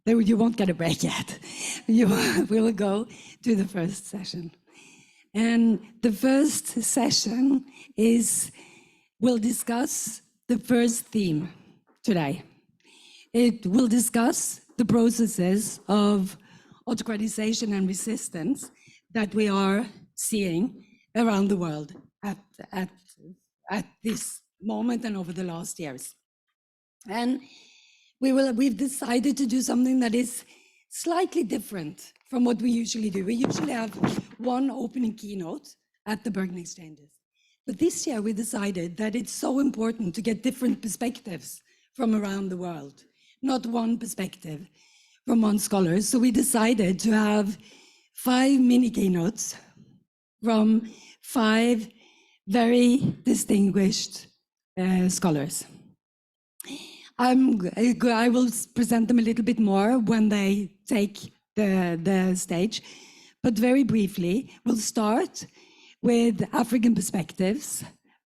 You won't get a break yet. We will go to the first session. And the first session will discuss the first theme today. It will discuss the processes of autocratization and resistance that we are seeing around the world at this moment and over the last years. And we've decided to do something that is slightly different from what we usually do. We usually have one opening keynote at the Bergen Exchanges. But this year we decided that it's so important to get different perspectives from around the world, not one perspective from one scholar. So we decided to have 5 mini keynotes from 5 very distinguished scholars. I will present them a little bit more when they take the stage, but very briefly, we'll start with African perspectives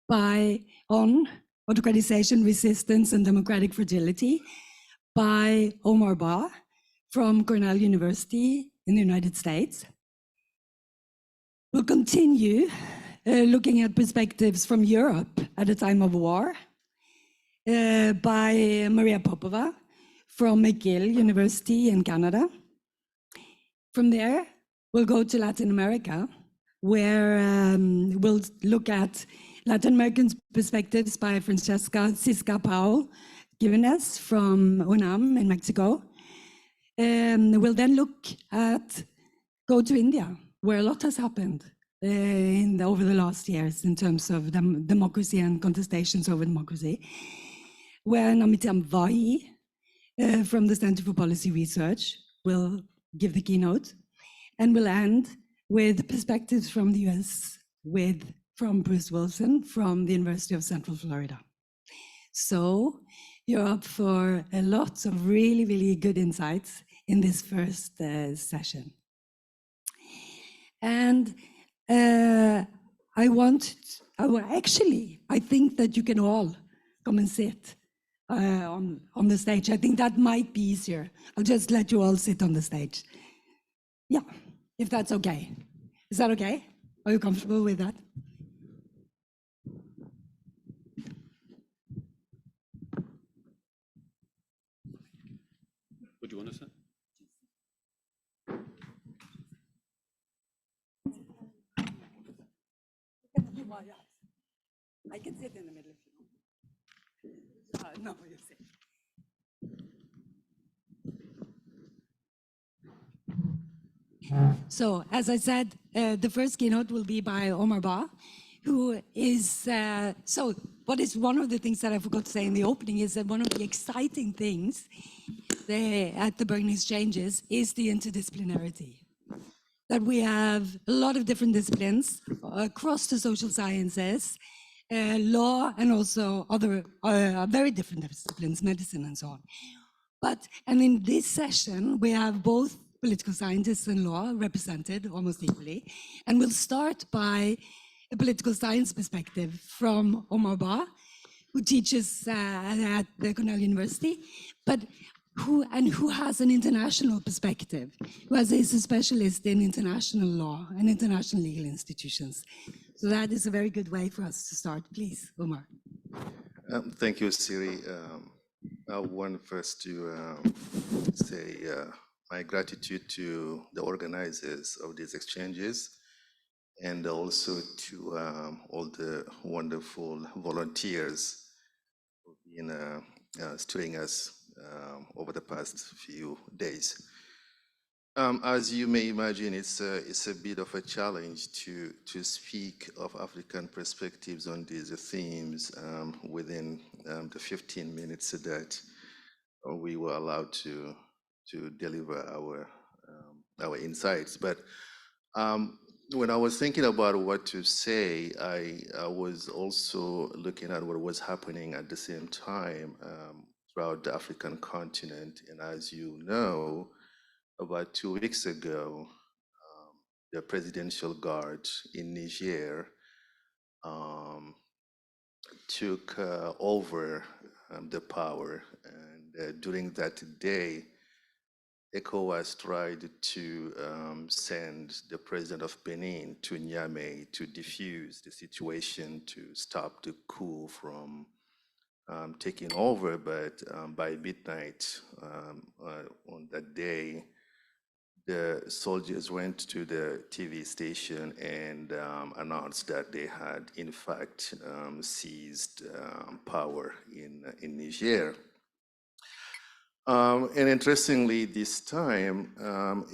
on autocratization, resistance, and democratic fragility by Oumar Ba from Cornell University in the United States. We'll continue looking at perspectives from Europe at a time of war by Maria Popova from McGill University in Canada. From there, we'll go to Latin America, where we'll look at Latin American perspectives by Francesca Cisca Pau Gimenez from UNAM in Mexico. We'll then go to India, where a lot has happened over the last years in terms of democracy and contestations over democracy, where Namitam Vahi from the Center for Policy Research will give the keynote, and we'll end with perspectives from the US from Bruce Wilson from the University of Central Florida. So you're up for a lot of really, really good insights in this first session. And I think that you can all come and sit on the stage. I think that might be easier. I'll just let you all sit on the stage. Yeah, if that's okay. Is that okay? Are you comfortable with that? What do you want to say? I can sit in the middle if you want. No, you sit. So, as I said, the first keynote will be by Oumar Ba, who is, what is one of the things that I forgot to say in the opening is that one of the exciting things at the Bergen Exchanges is the interdisciplinarity. That we have a lot of different disciplines across the social sciences, law, and also other very different disciplines, medicine and so on. And in this session, we have both political scientists and law represented almost equally. And we'll start by a political science perspective from Oumar Ba, who teaches at the Cornell University, but who has an international perspective, is a specialist in international law and international legal institutions. So that is a very good way for us to start. Please, Oumar. Thank you, Siri. I want first to say my gratitude to the organizers of these exchanges, and also to all the wonderful volunteers who've been steering us over the past few days. As you may imagine, it's a bit of a challenge to speak of African perspectives on these themes within the 15 minutes that we were allowed to deliver our insights. But when I was thinking about what to say, I was also looking at what was happening at the same time throughout the African continent. And as you know, about 2 weeks ago, the presidential guard in Niger took over the power. And during that day, ECOWAS tried to send the president of Benin to Niamey to defuse the situation, to stop the coup from taking over. But by midnight on that day, the soldiers went to the TV station and announced that they had, in fact, seized power in Niger. And interestingly, this time,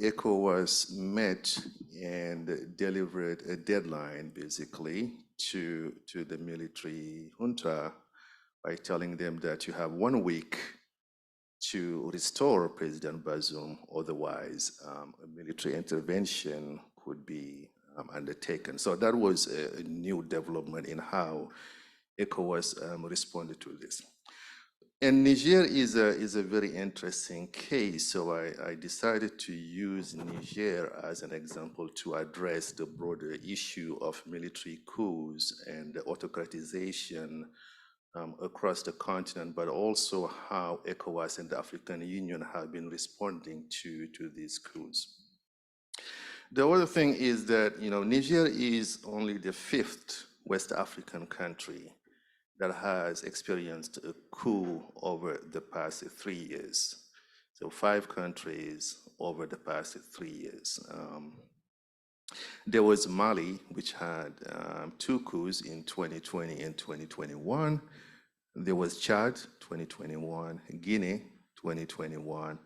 ECOWAS met and delivered a deadline, basically, to the military junta by telling them that you have 1 week to restore President Bazoum, otherwise a military intervention could be undertaken. So that was a new development in how ECOWAS responded to this. And Niger is a very interesting case, so I decided to use Niger as an example to address the broader issue of military coups and autocratization across the continent, but also how ECOWAS and the African Union have been responding to these coups. The other thing is that, Niger is only the 5th West African country that has experienced a coup over the past 3 years. So 5 countries over the past 3 years. There was Mali, which had 2 coups in 2020 and 2021. There was Chad, 2021, Guinea, 2021,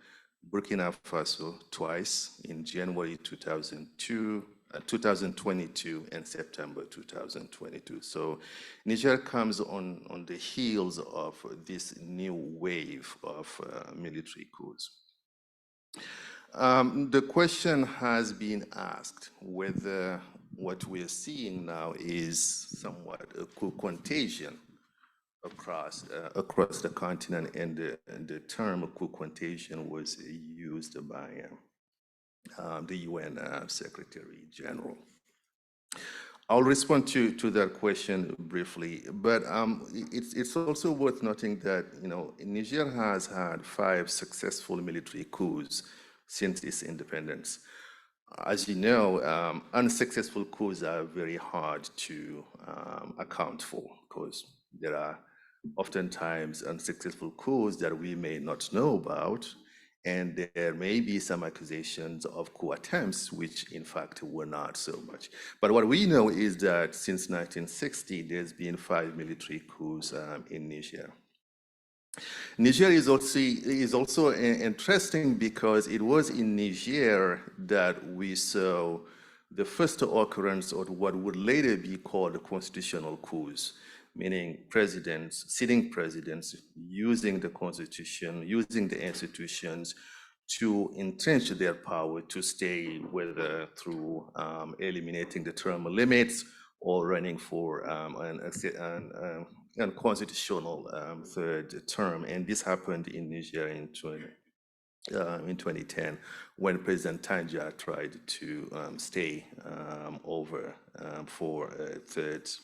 Burkina Faso twice in January 2022 and September 2022. So Niger comes on the heels of this new wave of military coups. The question has been asked whether what we're seeing now is somewhat a coup contagion across the continent, and the term coup contagion was used by the UN Secretary General. I'll respond to that question briefly, but it's also worth noting that Niger has had 5 successful military coups since its independence. As you know, unsuccessful coups are very hard to account for because there are oftentimes unsuccessful coups that we may not know about, and there may be some accusations of coup attempts, which in fact were not so much. But what we know is that since 1960, there's been 5 military coups in Niger. Niger is also interesting because it was in Niger that we saw the first occurrence of what would later be called constitutional coups, meaning sitting presidents using the constitution, using the institutions to entrench their power to stay, whether through eliminating the term limits or running for an unconstitutional 3rd term. And this happened in Niger in 2010 when President Tanja tried to stay over for a third term.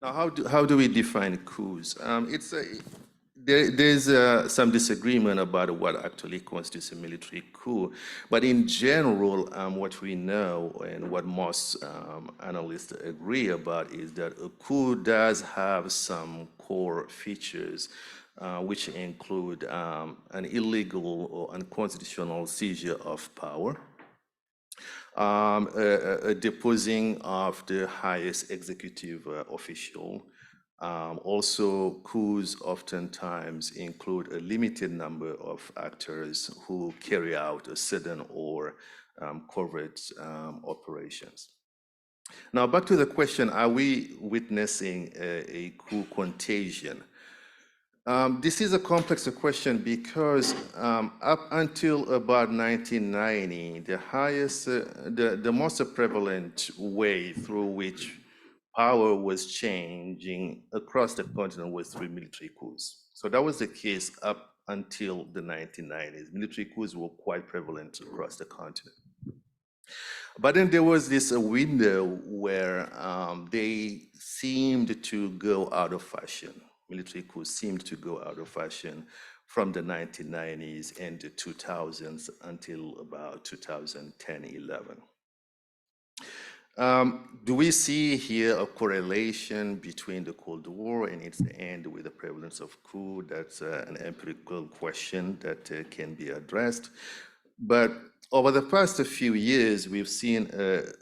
Now, how do we define coups? There's some disagreement about what actually constitutes a military coup, but in general, what we know and what most analysts agree about is that a coup does have some core features, which include an illegal or unconstitutional seizure of power, a deposing of the highest executive official. Also, coups oftentimes include a limited number of actors who carry out a sudden or covert operations. Now, back to the question, are we witnessing a coup contagion? This is a complex question because up until about 1990, the most prevalent way through which power was changing across the continent was through military coups. So that was the case up until the 1990s. Military coups were quite prevalent across the continent. But then there was this window where they seemed to go out of fashion. military coups seemed to go out of fashion from the 1990s and the 2000s until about 2010-11. Do we see here a correlation between the Cold War and its end with the prevalence of coup? That's an empirical question that can be addressed. But over the past few years, we've seen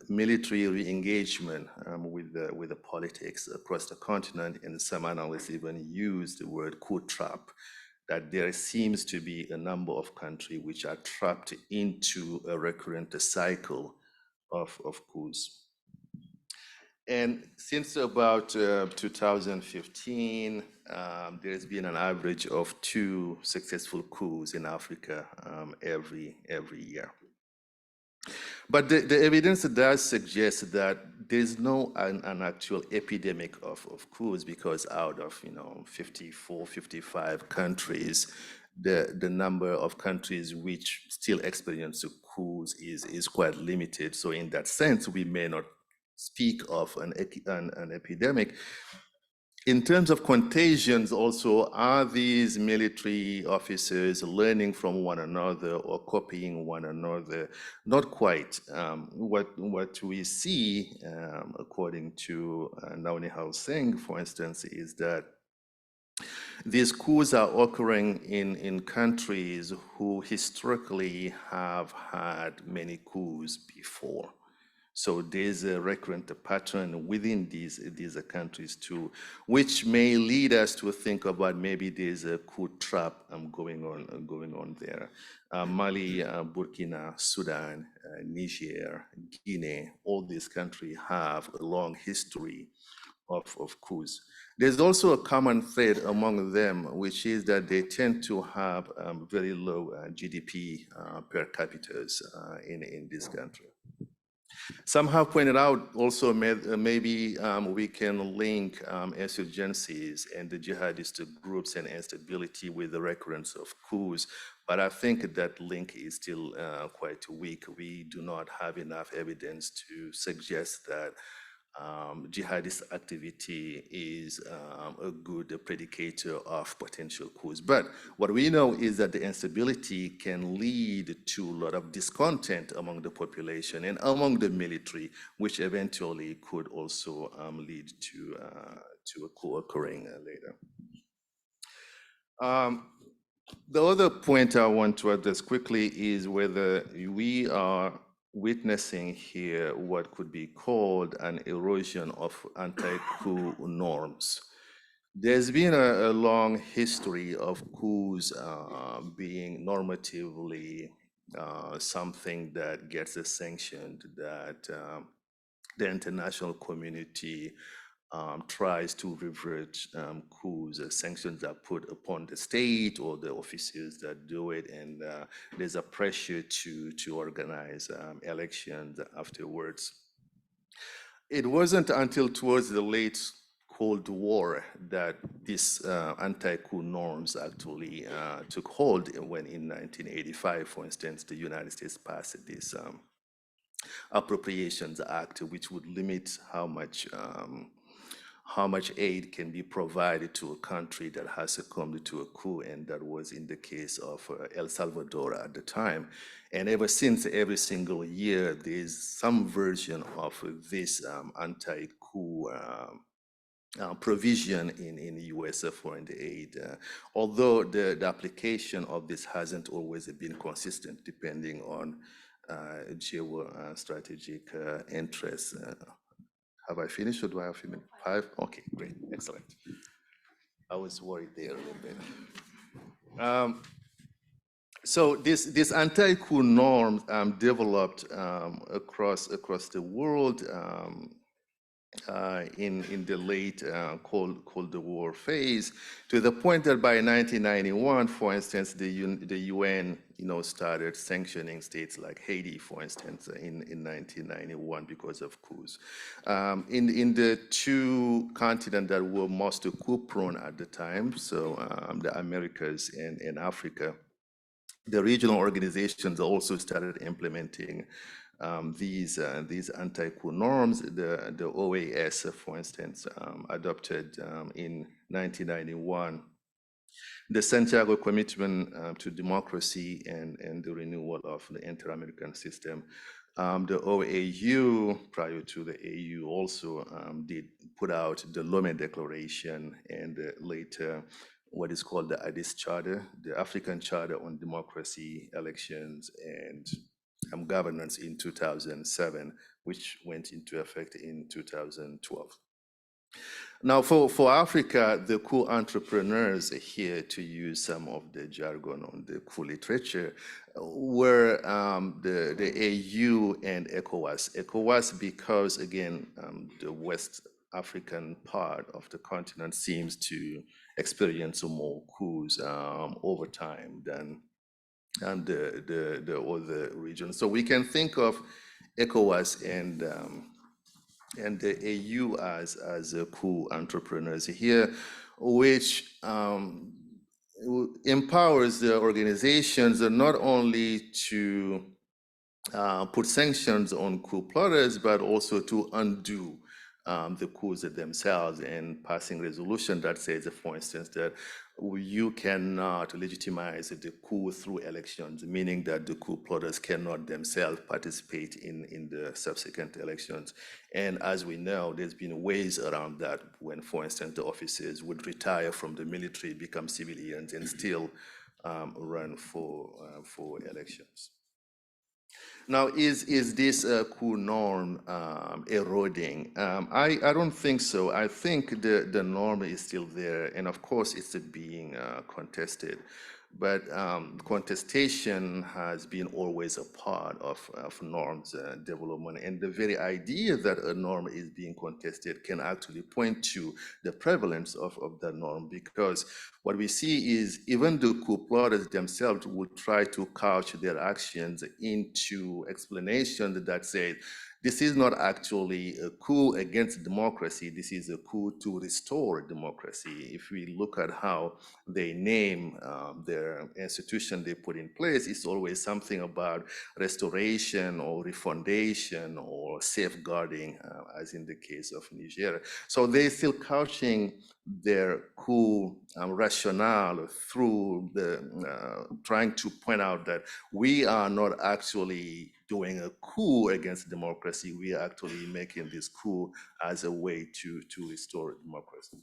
military re-engagement with the politics across the continent, and some analysts even use the word coup trap, that there seems to be a number of countries which are trapped into a recurrent cycle of coups. And since about 2015, there's been an average of 2 successful coups in Africa every year. But the evidence does suggest that there's no an actual epidemic of coups, because out of 54, 55 countries, the number of countries which still experience coups is quite limited. So in that sense, we may not speak of an epidemic. In terms of contagions also, are these military officers learning from one another or copying one another? Not quite. What we see, according to Naunihal Singh, for instance, is that these coups are occurring in countries who historically have had many coups before. So there's a recurrent pattern within these countries too, which may lead us to think about maybe there's a coup trap going on there. Mali, Burkina, Sudan, Niger, Guinea, all these countries have a long history of coups. There's also a common thread among them, which is that they tend to have very low GDP per capita in this country. Some have pointed out also maybe we can link insurgencies and the jihadist groups and instability with the recurrence of coups, but I think that link is still quite weak. We do not have enough evidence to suggest that jihadist activity is a good predicator of potential coups. But what we know is that the instability can lead to a lot of discontent among the population and among the military, which eventually could also lead to a coup occurring later. The other point I want to address quickly is whether we are witnessing here what could be called an erosion of anti-coup norms. There's been a long history of coups being normatively something that gets sanctioned, that the international community tries to revert coups. Sanctions are put upon the state or the officers that do it, and there's a pressure to organize elections afterwards. It wasn't until towards the late Cold War that these anti-coup norms actually took hold, when in 1985, for instance, the United States passed this Appropriations Act, which would limit how much aid can be provided to a country that has succumbed to a coup, and that was in the case of El Salvador at the time. And ever since, every single year, there's some version of this anti-coup provision in U.S. foreign aid, although the application of this hasn't always been consistent, depending on geostrategic interests. Have I finished, or do I have a few minutes? 5? Okay, great, excellent. I was worried there a little bit. So this anti-coup norm developed across the world in the late Cold War phase, to the point that by 1991, for instance, the UN started sanctioning states like Haiti, for instance, in 1991 because of coups. In the two continents that were most coup-prone at the time, so the Americas and Africa, the regional organizations also started implementing these anti-coup norms. The OAS, for instance, adopted in 1991. The Santiago Commitment to Democracy and the renewal of the inter-American system. The OAU, prior to the AU, also did put out the Lomé Declaration and later what is called the Addis Charter, the African Charter on Democracy, Elections, and Governance in 2007, which went into effect in 2012. Now, for Africa, the cool entrepreneurs here, to use some of the jargon on the cool literature, were the AU and ECOWAS. ECOWAS because, again, the West African part of the continent seems to experience more coups over time than the other regions. So we can think of ECOWAS and the AU as coup entrepreneurs here, which empowers the organizations not only to put sanctions on coup plotters, but also to undo the coups themselves, and passing resolution that says, for instance, that you cannot legitimize the coup through elections, meaning that the coup plotters cannot themselves participate in the subsequent elections. And as we know, there's been ways around that when, for instance, the officers would retire from the military, become civilians, and still run for elections. Now, is this coup norm eroding? I don't think so. I think the norm is still there, and of course, it's being contested. But contestation has been always a part of norms development, and the very idea that a norm is being contested can actually point to the prevalence of that norm, because what we see is even the coup plotters themselves will try to couch their actions into explanations that say, this is not actually a coup against democracy, this is a coup to restore democracy. If we look at how they name their institution they put in place, it's always something about restoration or refundation or safeguarding, as in the case of Niger. So they're still couching their coup rationale through the trying to point out that we are not actually doing a coup against democracy, we are actually making this coup as a way to restore democracy.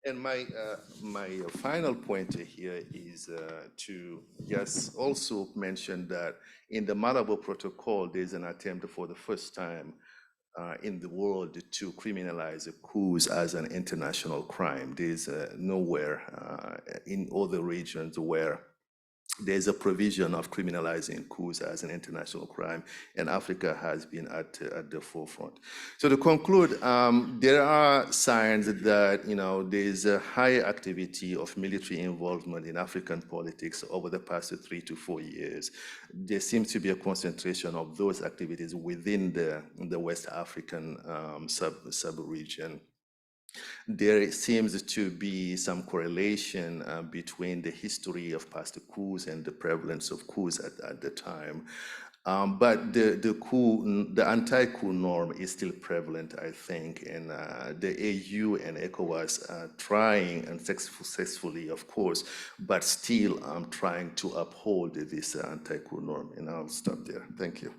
And my final point here is to just also mention that in the Malabo Protocol, there's an attempt for the first time in the world to criminalize coups as an international crime. There's nowhere in other regions where there's a provision of criminalizing coups as an international crime, and Africa has been at the forefront. So to conclude, there are signs that there's a high activity of military involvement in African politics over the past 3 to 4 years. There seems to be a concentration of those activities within the West African sub-region. There seems to be some correlation between the history of past coups and the prevalence of coups at the time. But the anti-coup norm is still prevalent, I think, and the AU and ECOWAS are trying, and successfully, of course, but still trying to uphold this anti-coup norm. And I'll stop there. Thank you.